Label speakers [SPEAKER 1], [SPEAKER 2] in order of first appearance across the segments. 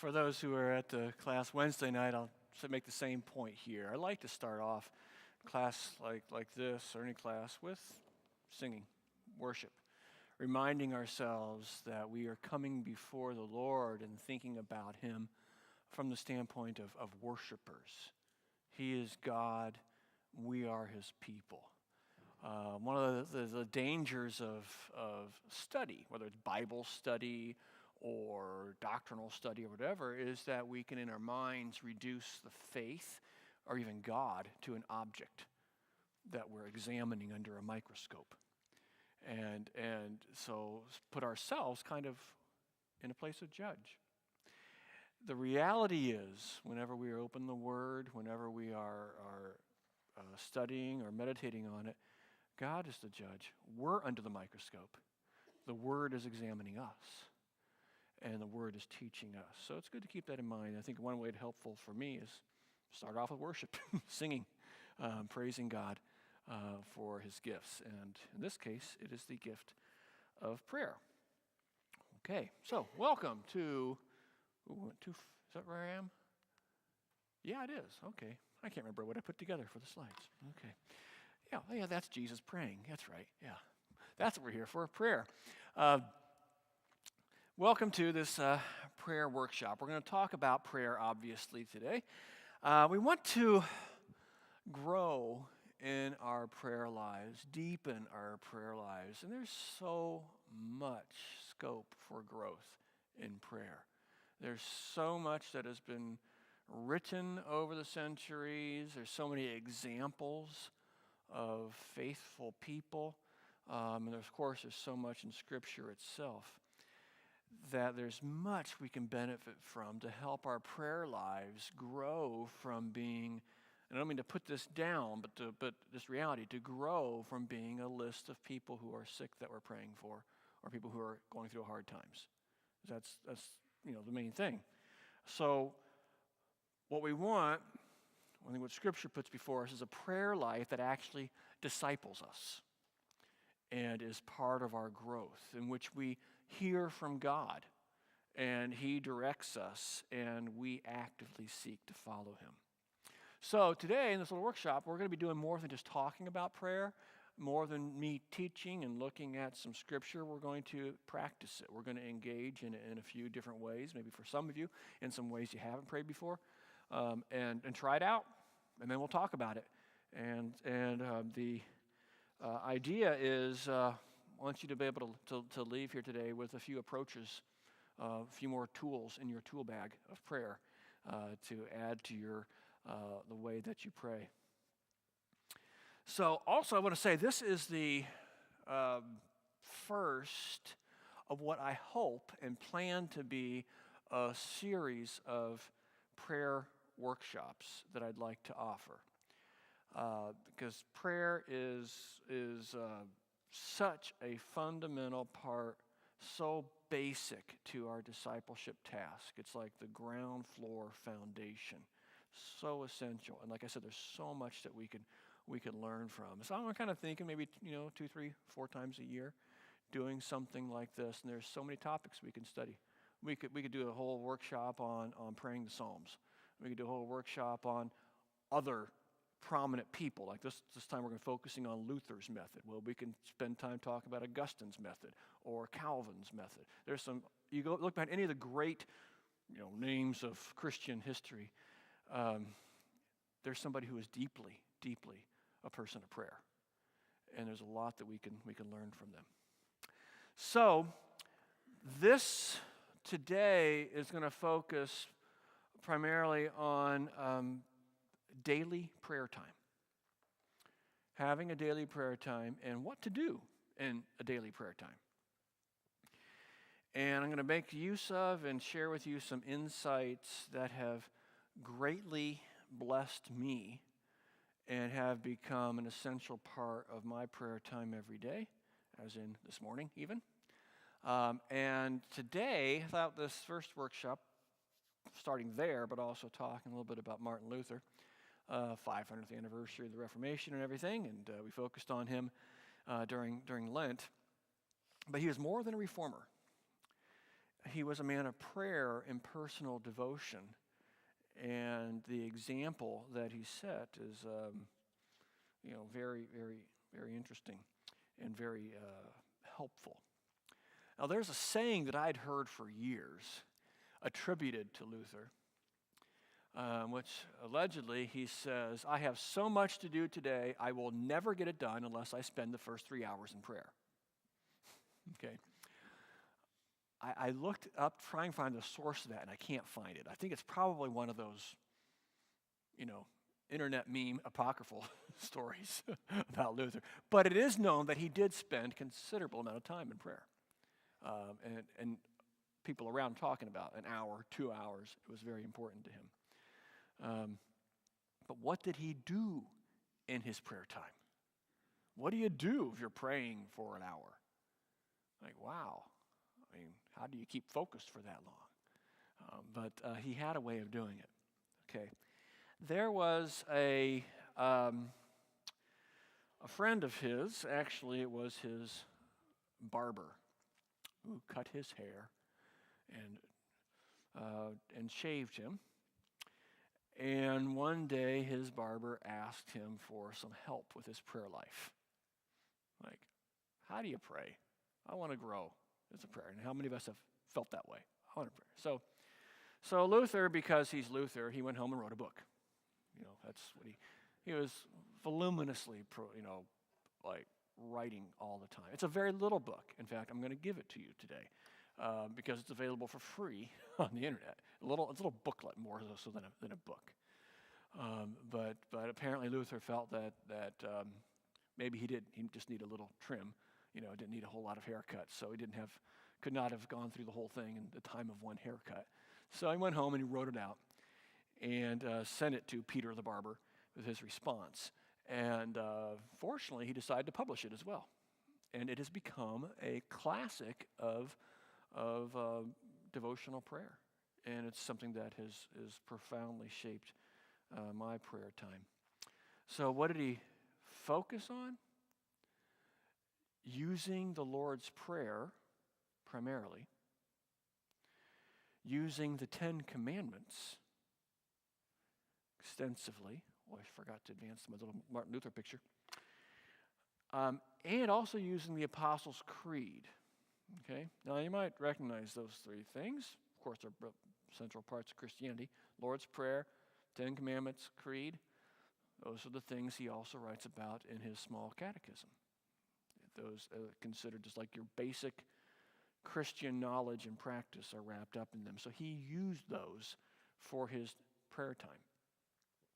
[SPEAKER 1] For those who are at the class Wednesday night, I'll make the same point here. I like to start off class like this, or any class, with singing, worship, reminding ourselves that we are coming before the Lord and thinking about Him from the standpoint of worshipers. He is God, we are His people. One of the dangers of study, whether it's Bible study or doctrinal study or whatever, is that we can in our minds reduce the faith or even God to an object that we're examining under a microscope. And so put ourselves kind of in a place of judge. The reality is, whenever we open the Word, whenever we are studying or meditating on it, God is the judge. We're under the microscope. The Word is examining us, and the Word is teaching us. So it's good to keep that in mind. I think one way helpful for me is start off with worship, singing, praising God for His gifts. And in this case, it is the gift of prayer. Okay, so welcome to, is that where I am? Yeah, it is. Okay. I can't remember what I put together for the slides. Okay. Yeah, that's Jesus praying. That's right. Yeah. That's what we're here for, prayer. Welcome to this prayer workshop. We're going to talk about prayer, obviously, today. We want to grow in our prayer lives, deepen our prayer lives, and there's so much scope for growth in prayer. There's so much that has been written over the centuries. There's so many examples of faithful people. And of course, there's so much in Scripture itself that there's much we can benefit from to help our prayer lives grow from being, and I don't mean to put this down, but this reality, to grow from being a list of people who are sick that we're praying for, or people who are going through hard times. That's the main thing. So what we want, I think what Scripture puts before us, is a prayer life that actually disciples us and is part of our growth, in which we hear from God and He directs us and we actively seek to follow Him. So today in this little workshop, we're going to be doing more than just talking about prayer, more than me teaching and looking at some Scripture. We're going to practice it. We're going to engage in a few different ways, maybe for some of you, in some ways you haven't prayed before, and try it out, and then we'll talk about it. And the idea is I want you to be able to leave here today with a few approaches, a few more tools in your tool bag of prayer to add to your the way that you pray. So also I want to say this is the first of what I hope and plan to be a series of prayer workshops that I'd like to offer. Because prayer is such a fundamental part, so basic to our discipleship task. It's like the ground floor foundation, so essential. And like I said, there's so much that we could learn from. So I'm kind of thinking maybe 2, 3, 4 times a year doing something like this. And there's so many topics we can study. We could do a whole workshop on praying the Psalms. We could do a whole workshop on other prominent people. Like this time we're going to be focusing on Luther's method. Well, we can spend time talking about Augustine's method or Calvin's method. There's some, you go look behind any of the great names of Christian history, there's somebody who is deeply, deeply a person of prayer. And there's a lot that we can learn from them. So this today is going to focus primarily on daily prayer time. Having a daily prayer time and what to do in a daily prayer time. And I'm going to make use of and share with you some insights that have greatly blessed me and have become an essential part of my prayer time every day, as in this morning even. And today, I thought this first workshop, starting there, but also talking a little bit about Martin Luther, 500th anniversary of the Reformation and everything, and we focused on him during Lent. But he was more than a reformer. he was a man of prayer and personal devotion. And the example that he set is, very, very, very interesting and very helpful. Now, there's a saying that I'd heard for years attributed to Luther, which allegedly he says, "I have so much to do today, I will never get it done unless I spend the first 3 hours in prayer." Okay. I looked up trying to find the source of that, and I can't find it. I think it's probably one of those, internet meme apocryphal stories about Luther. But it is known that he did spend considerable amount of time in prayer. And people around talking about an hour, 2 hours. It was very important to him. But what did he do in his prayer time? What do you do if you're praying for an hour? Like, wow. I mean, how do you keep focused for that long? But he had a way of doing it. Okay. There was a friend of his, actually it was his barber, who cut his hair and shaved him. And one day his barber asked him for some help with his prayer life. Like, how do you pray? I want to grow as a prayer. And how many of us have felt that way? I want to pray. So Luther, because he's Luther, he went home and wrote a book. That's what he was voluminously, writing all the time. It's a very little book. In fact, I'm going to give it to you today because it's available for free on the internet. It's a little booklet more so than a book. But apparently Luther felt that maybe he just need a little trim. Didn't need a whole lot of haircuts, so he could not have gone through the whole thing in the time of one haircut. So he went home and he wrote it out and sent it to Peter the barber with his response. And fortunately, he decided to publish it as well. And it has become a classic of devotional prayer. And it's something that has profoundly shaped my prayer time. So what did he focus on? Using the Lord's Prayer, primarily. Using the 10 Commandments extensively. Oh, I forgot to advance my little Martin Luther picture. And also using the Apostles' Creed. Okay? Now, you might recognize those three things. Of course, they're central parts of Christianity. Lord's Prayer, 10 Commandments, Creed. Those are the things he also writes about in his small catechism. Those considered just like your basic Christian knowledge and practice are wrapped up in them. So he used those for his prayer time.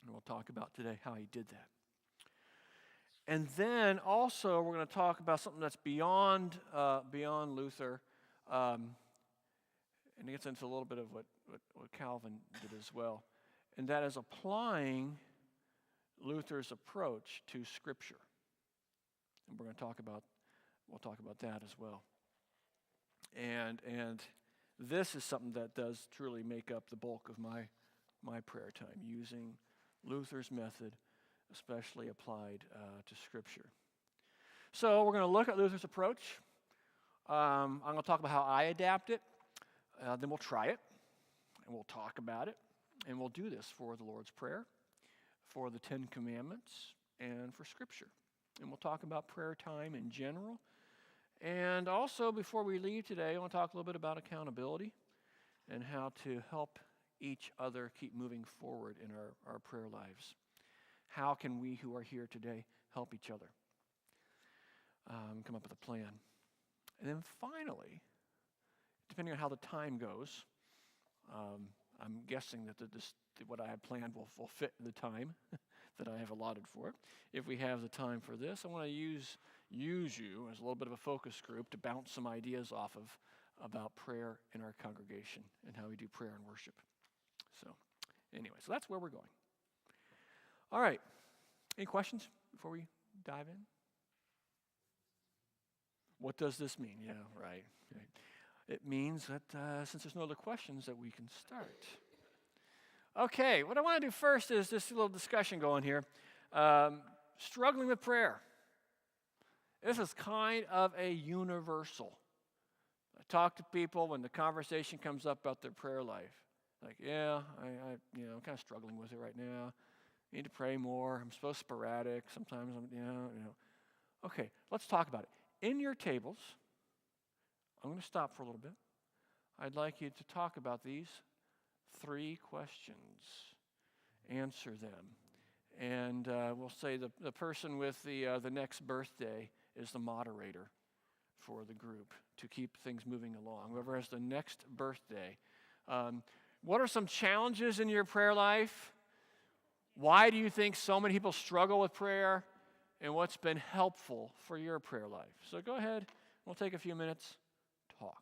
[SPEAKER 1] And we'll talk about today how he did that. And then also we're going to talk about something that's beyond Luther. And it gets into a little bit of what Calvin did as well. And that is applying Luther's approach to Scripture. And we'll talk about that as well. And this is something that does truly make up the bulk of my prayer time, using Luther's method, especially applied to Scripture. So we're going to look at Luther's approach. I'm going to talk about how I adapt it. Then we'll try it, and we'll talk about it. And we'll do this for the Lord's Prayer, for the 10 Commandments, and for Scripture. And we'll talk about prayer time in general. And also, before we leave today, I want to talk a little bit about accountability and how to help each other keep moving forward in our prayer lives. How can we who are here today help each other come up with a plan? And then finally, depending on how the time goes, I'm guessing that what I have planned will fit the time that I have allotted for it. If we have the time for this, I want to use you as a little bit of a focus group to bounce some ideas off of about prayer in our congregation and how we do prayer and worship. So that's where we're going. All right. Any questions before we dive in? What does this mean? Yeah, right. It means that since there's no other questions, that we can start. Okay, what I want to do first is this little discussion going here. Struggling with prayer. This is kind of a universal talk to people when the conversation comes up about their prayer life. Like, yeah, I'm kind of struggling with it right now. Need to pray more. I'm so sporadic. Sometimes Okay, let's talk about it. In your tables, I'm going to stop for a little bit. I'd like you to talk about these 3 questions. Answer them. And we'll say the person with the next birthday is the moderator for the group to keep things moving along. Whoever has the next birthday. What are some challenges in your prayer life? Why do you think so many people struggle with prayer? And what's been helpful for your prayer life? So go ahead. We'll take a few minutes. Talk.